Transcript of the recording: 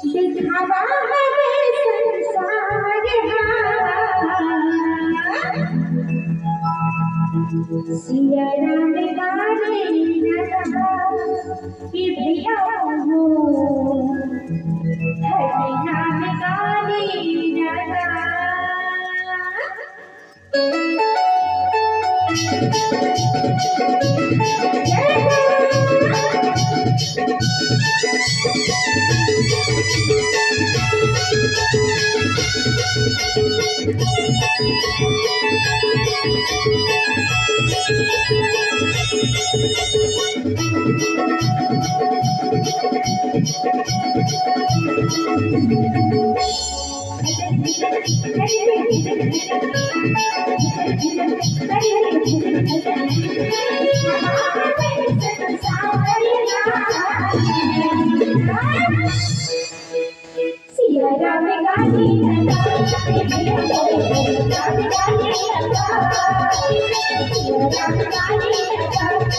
दिखावा है संसार सिया राम गाने लगा कि भैया हो हरि नाम गाने लगा सिया राम गाने लगा सिया राम गाने लगा सिया राम गाने लगा